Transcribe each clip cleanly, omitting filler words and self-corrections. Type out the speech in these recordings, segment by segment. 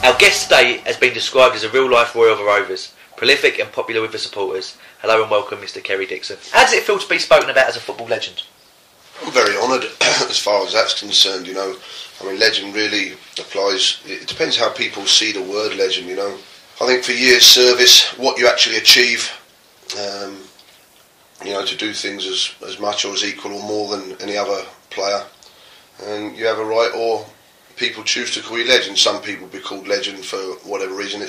Our guest today has been described as a real-life Roy of the Rovers, prolific and popular with the supporters. Hello and welcome, Mr. Kerry Dixon. How does it feel to be spoken about as a football legend? I'm very honoured as far as that's concerned, you know. I mean, legend really applies. It depends how people see the word legend, you know. I think for years' service, what you actually achieve, you know, to do things as much or as equal or more than any other player, and you have a right, or people choose to call you legend. Some people be called legend for whatever reason.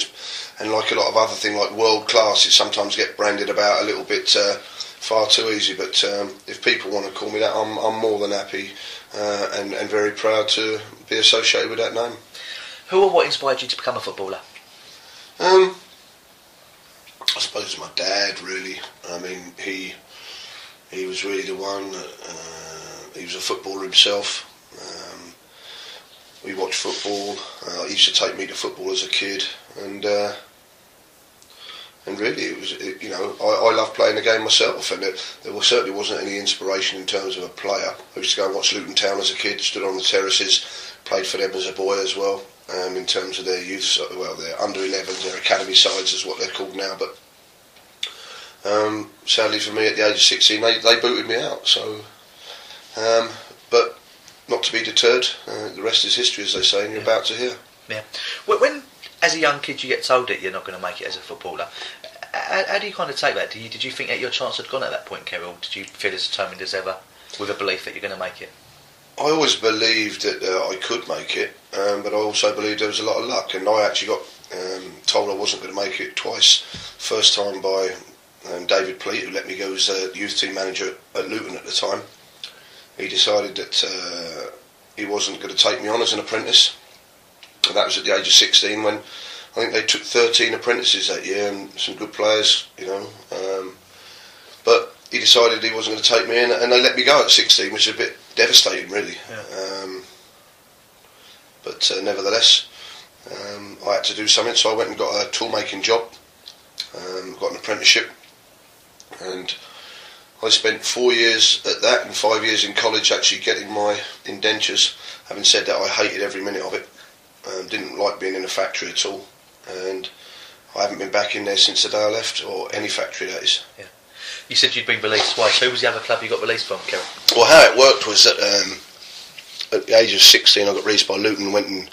And like a lot of other things, like world class, it sometimes get branded about a little bit far too easy. But if people want to call me that, I'm more than happy and very proud to be associated with that name. Who or what inspired you to become a footballer? I suppose it's my dad, really. I mean, he was really the one. He was a footballer himself. We watched football. He used to take me to football as a kid, and really, you know, I loved playing the game myself, and there certainly wasn't any inspiration in terms of a player. I used to go and watch Luton Town as a kid, stood on the terraces, played for them as a boy as well. In terms of their youth, well, their under-11s, their academy sides is what they're called now. But sadly for me, at the age of 16, they booted me out. So, but not to be deterred. The rest is history, as they say, and you're about to hear. Yeah. When, as a young kid, you get told that you're not going to make it as a footballer, how do you kind of take that? Did you think that your chance had gone at that point, Kerry, or did you feel as determined as ever with a belief that you're going to make it? I always believed that I could make it, but I also believed there was a lot of luck, and I actually got told I wasn't going to make it twice. First time by David Pleat, who let me go as youth team manager at Luton at the time. He decided that he wasn't going to take me on as an apprentice, and that was at the age of 16, when I think they took 13 apprentices that year, and some good players, you know, but he decided he wasn't going to take me in, and they let me go at 16, which is a bit devastating, really. Yeah. But nevertheless, I had to do something, so I went and got a tool making job, got an apprenticeship, and I spent 4 years at that and 5 years in college actually getting my indentures. Having said that, I hated every minute of it. Didn't like being in a factory at all, and I haven't been back in there since the day I left, or any factory, that is. Yeah. You said you'd been released twice. Who was the other club you got released from, Kerry? Well, how it worked was that at the age of 16 I got released by Luton, went and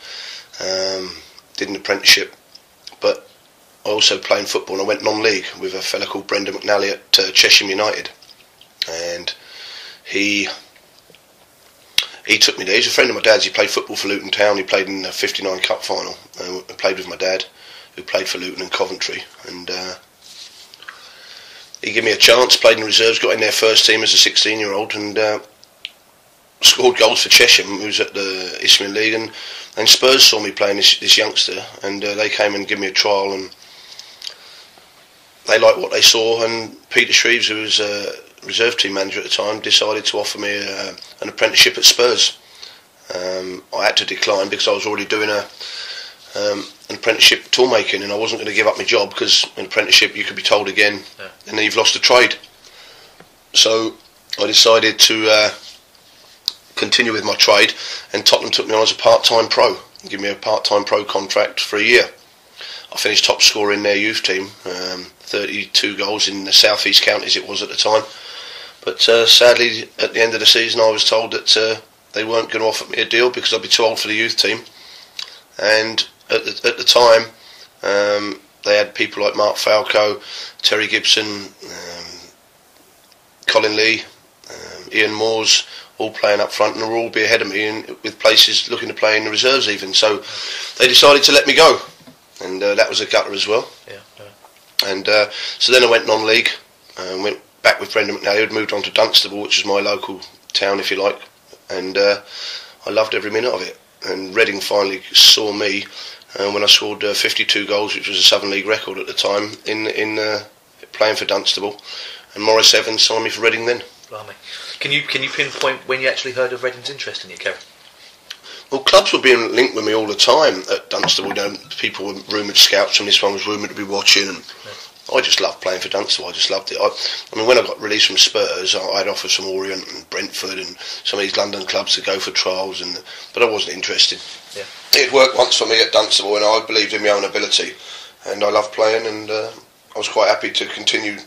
did an apprenticeship, but I also played football, and I went non-league with a fella called Brendan McNally at Cheshire United, and he took me there. He's a friend of my dad's. He played football for Luton Town. He played in the 59 Cup final. I played with my dad, who played for Luton and Coventry, and he gave me a chance, played in the reserves, got in their first team as a 16-year-old, and scored goals for Cheshire, who was at the Isthmian League, and Spurs saw me playing this youngster, and they came and gave me a trial, and they liked what they saw, and Peter Shreves, who was reserve team manager at the time, decided to offer me an apprenticeship at Spurs. I had to decline because I was already doing an apprenticeship tool making, and I wasn't going to give up my job, because in apprenticeship you could be told again, and then you've lost the trade. So I decided to continue with my trade, and Tottenham took me on as a part-time pro, and gave me a part-time pro contract for a year. I finished top scorer in their youth team, 32 goals in the South East counties it was at the time. But sadly, at the end of the season, I was told that they weren't going to offer me a deal because I'd be too old for the youth team. And at the time, they had people like Mark Falco, Terry Gibson, Colin Lee, Ian Moores, all playing up front, and they were all be ahead of me, and with places looking to play in the reserves even. So they decided to let me go, and that was a gutter as well. Yeah. And so then I went non-league, and went back with Brendan McNally, who'd moved on to Dunstable, which is my local town, if you like, and I loved every minute of it. And Reading finally saw me when I scored 52 goals, which was a Southern League record at the time, in playing for Dunstable, and Maurice Evans signed me for Reading then. Blimey. Can you pinpoint when you actually heard of Reading's interest in you, Kerry? Well, clubs were being linked with me all the time at Dunstable. You know, people were rumoured scouts, and this one was rumoured to be watching. And I just loved playing for Dunstable. I just loved it. I mean, when I got released from Spurs, I had offers from Orient and Brentford and some of these London clubs to go for trials, but I wasn't interested. Yeah. It worked once for me at Dunstable, and I believed in my own ability, and I loved playing, and I was quite happy to continue.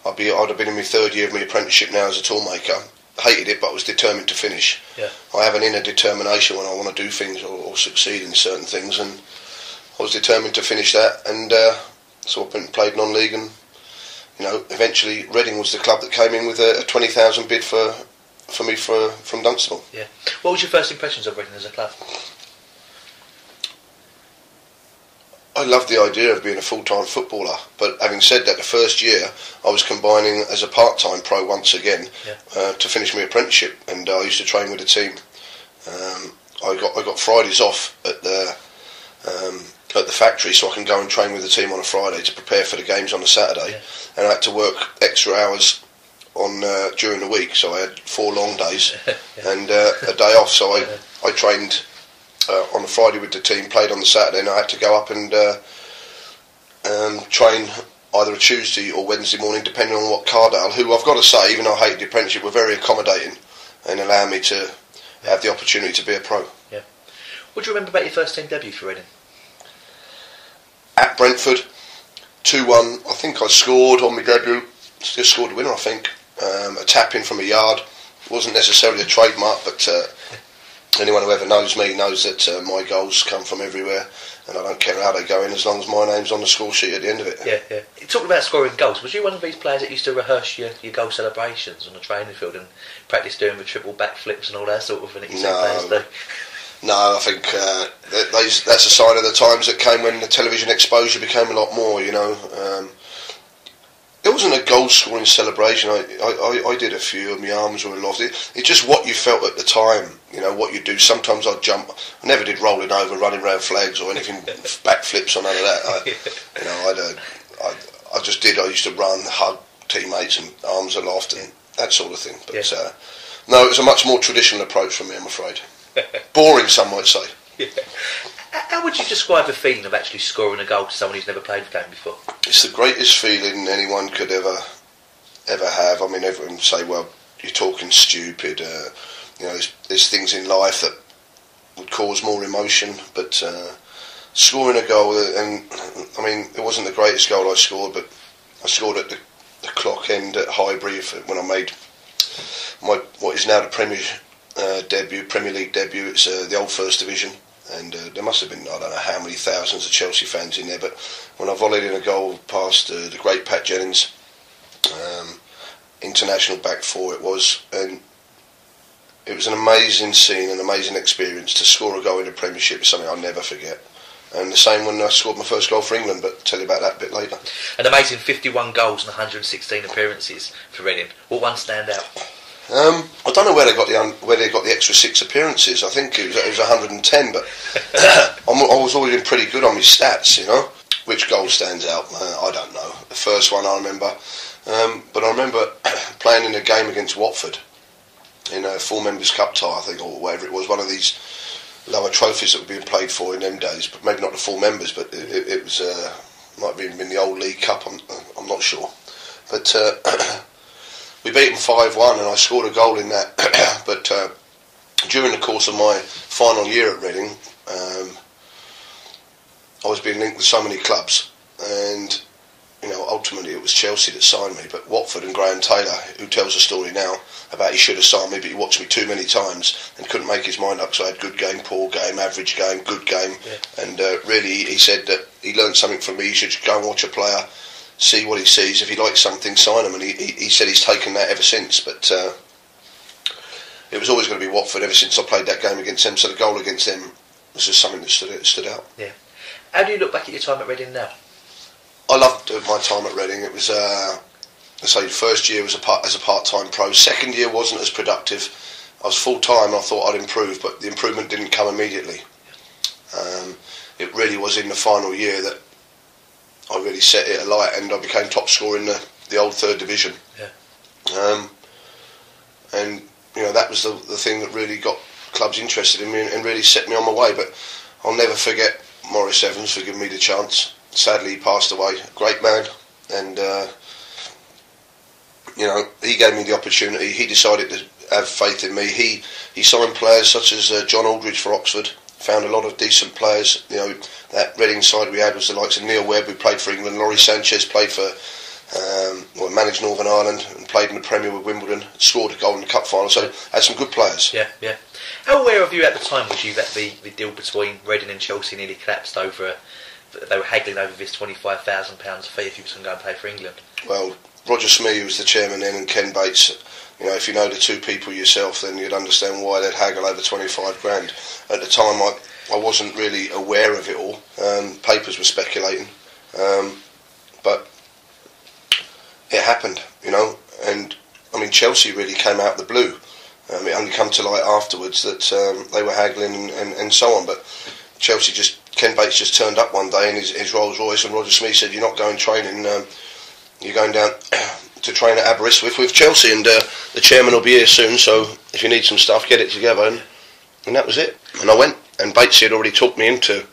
I'd have been in my third year of my apprenticeship now as a toolmaker. Hated it, but I was determined to finish. Yeah. I have an inner determination when I want to do things or succeed in certain things, and I was determined to finish that, and so I played non-league, and eventually Reading was the club that came in with a 20,000 bid for me from Dunstable. Yeah. What was your first impressions of Reading as a club? I loved the idea of being a full-time footballer, but having said that, the first year I was combining as a part-time pro once again to finish my apprenticeship, and I used to train with the team. I got Fridays off at the factory, so I can go and train with the team on a Friday to prepare for the games on a Saturday, and I had to work extra hours on during the week, so I had 4 long days and a day off. So I trained on a Friday with the team, played on the Saturday, and I had to go up and train either a Tuesday or Wednesday morning, depending on what Cardale, who I've got to say, even though I hated the apprenticeship, were very accommodating and allowed me to have the opportunity to be a pro. Yeah. What do you remember about your first team debut for Reading? At Brentford, 2-1. I think I scored on my debut. Just scored a winner, I think. A tap in from a yard. It wasn't necessarily a trademark, but anyone who ever knows me knows that my goals come from everywhere, and I don't care how they go in as long as my name's on the score sheet at the end of it. Yeah. Talking about scoring goals, was you one of these players that used to rehearse your goal celebrations on the training field and practice doing the triple backflips and all that sort of thing that you see players do? No, I think that's a sign of the times that came when the television exposure became a lot more, It wasn't a goal-scoring celebration. I did a few, and my arms were aloft. It's just what you felt at the time, what you do. Sometimes I'd jump. I never did rolling over, running around flags or anything, backflips or none of that. I just did. I used to run, hug teammates and arms aloft and that sort of thing. But no, it was a much more traditional approach from me, I'm afraid. Boring, some might say. Yeah. How would you describe the feeling of actually scoring a goal to someone who's never played the game before? It's the greatest feeling anyone could ever have. I mean, everyone say, well, you're talking stupid. There's things in life that would cause more emotion, but scoring a goal, and I mean, it wasn't the greatest goal I scored, but I scored at the clock end at Highbury when I made what is now the Premier League debut. It's the old First Division, and there must have been, I don't know how many thousands of Chelsea fans in there, but when I volleyed in a goal past the great Pat Jennings, international back four it was, and it was an amazing scene, an amazing experience. To score a goal in the Premiership is something I'll never forget. And the same when I scored my first goal for England, but I'll tell you about that a bit later. An amazing 51 goals and 116 appearances for Reading. What one stand out? I don't know where they got the extra 6 appearances. I think it was 110, but I was always been pretty good on my stats, Which goal stands out? I don't know. The first one I remember, but I remember playing in a game against Watford in a Full Members Cup tie, I think, or whatever it was, one of these lower trophies that were being played for in them days, but maybe not the full members, but it was might have even been the old League Cup. I'm not sure, but. We beat them 5-1 and I scored a goal in that. But during the course of my final year at Reading, I was being linked with so many clubs, and ultimately it was Chelsea that signed me. But Watford and Graham Taylor, who tells a story now about he should have signed me, but he watched me too many times and couldn't make his mind up. So I had good game, poor game, average game, good game, and really he said that he learned something from me. He should go and watch a player, see what he sees. If he likes something, sign him. And he said he's taken that ever since. But it was always going to be Watford ever since I played that game against them. So the goal against them was just something that stood out. Yeah. How do you look back at your time at Reading now? I loved my time at Reading. It was, the first year was as a part-time pro. Second year wasn't as productive. I was full-time. I thought I'd improve, but the improvement didn't come immediately. It really was in the final year that I really set it alight, and I became top scorer in the old third division. Yeah. And that was the thing that really got clubs interested in me and really set me on my way. But I'll never forget Maurice Evans for giving me the chance. Sadly, he passed away. A great man, and you know, he gave me the opportunity. He decided to have faith in me. He signed players such as John Aldridge for Oxford. Found a lot of decent players. You know, that Reading side we had was the likes of Neil Webb, who played for England. Laurie Sanchez played for, managed Northern Ireland and played in the Premier with Wimbledon. Scored a goal in the cup final. So had some good players. Yeah, yeah. How aware of you at the time was you that the deal between Reading and Chelsea nearly collapsed over? They were haggling over this £25,000 fee if you was going to go and play for England. Well, Roger Smee, who was the chairman then, and Ken Bates. You know, if you know the two people yourself, then you'd understand why they'd haggle over 25 grand. At the time, I wasn't really aware of it all. Papers were speculating, but it happened. You know, and I mean, Chelsea really came out of the blue. It only come to light afterwards that they were haggling and so on. But Chelsea Ken Bates just turned up one day in his Rolls Royce, and Roger Smee said, "You're not going training. You're going down to train at Aberystwyth with Chelsea, and the chairman will be here soon, so if you need some stuff, get it together." And that was it. And I went, and Bates had already talked me into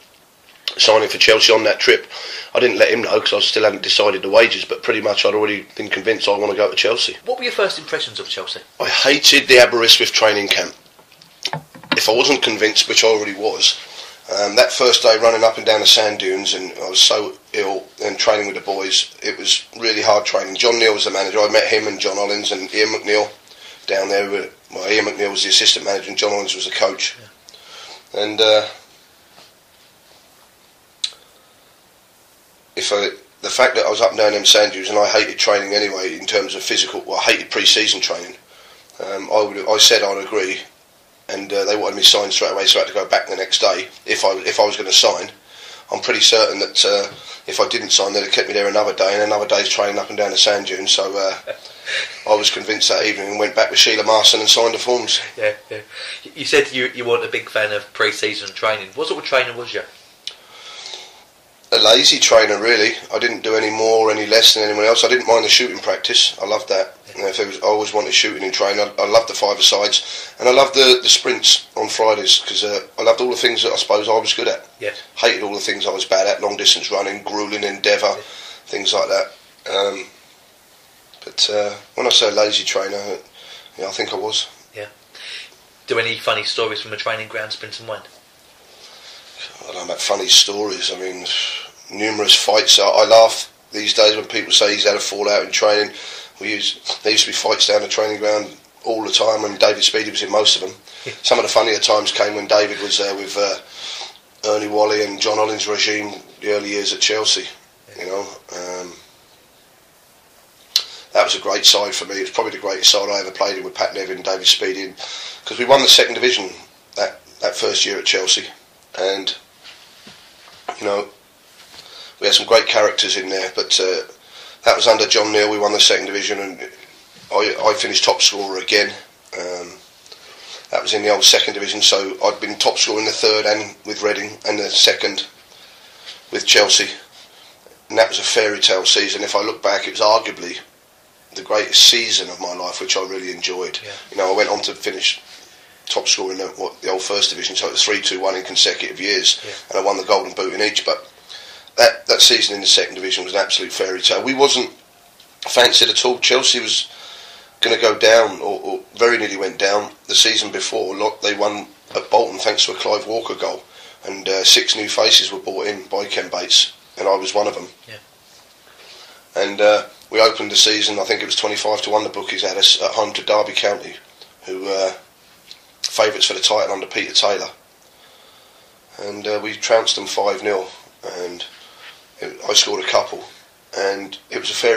signing for Chelsea on that trip. I didn't let him know because I still hadn't decided the wages, but pretty much I'd already been convinced I want to go to Chelsea. What were your first impressions of Chelsea? I hated the Aberystwyth training camp. If I wasn't convinced, which I already was, that first day running up and down the sand dunes, and I was so ill, and training with the boys, it was really hard training. John Neal was the manager. I met him and John Hollins and Ian McNeil down there. Ian McNeil was the assistant manager and John Hollins was the coach. Yeah. And the fact that I was up and down them sand dunes, and I hated training anyway in terms of physical, I hated pre-season training. I said I'd agree. And they wanted me signed straight away, so I had to go back the next day if I was going to sign. I'm pretty certain that if I didn't sign, they'd have kept me there another day, and another day's training up and down the sand dunes. So I was convinced that evening and went back with Sheila Marson and signed the forms. Yeah, yeah. You said you weren't a big fan of pre-season training. What sort of trainer was you? A lazy trainer, really. I didn't do any more or any less than anyone else. I didn't mind the shooting practice. I loved that. You know, I always wanted shooting in training. I loved the five-a-sides, and I loved the sprints on Fridays because I loved all the things that I suppose I was good at. Yeah. Hated all the things I was bad at: long distance running, grueling endeavour, things like that. But when I say lazy trainer, yeah, I think I was. Yeah. Do any funny stories from the training ground spring to mind? I don't know about funny stories. I mean, numerous fights. I laugh these days when people say he's had a fallout in training. There used to be fights down the training ground all the time, and David Speedy was in most of them. Some of the funnier times came when David was there with Ernie Whalley and John Hollins' regime, the early years at Chelsea. You know, that was a great side for me. It's probably the greatest side I ever played in, with Pat Nevin and David Speedy, because we won the second division that first year at Chelsea, and you know, we had some great characters in there, but that was under John Neal. We won the second division, and I finished top scorer again. That was in the old second division, so I'd been top scorer in the third and with Reading, and the second with Chelsea, and that was a fairy tale season. If I look back, it was arguably the greatest season of my life, which I really enjoyed. Yeah. You know, I went on to finish top scorer in the old first division, so it was 3-2-1 in consecutive years, yeah. And I won the Golden Boot in each. But that season in the second division was an absolute fairy tale. We wasn't fancied at all. Chelsea was going to go down, or very nearly went down the season before. They won at Bolton thanks to a Clive Walker goal, and 6 new faces were brought in by Ken Bates, and I was one of them. Yeah. And we opened the season, I think it was 25-1 the bookies had us, at home to Derby County, who favourites for the title under Peter Taylor, and we trounced them 5-0, and I scored a couple, and it was a fair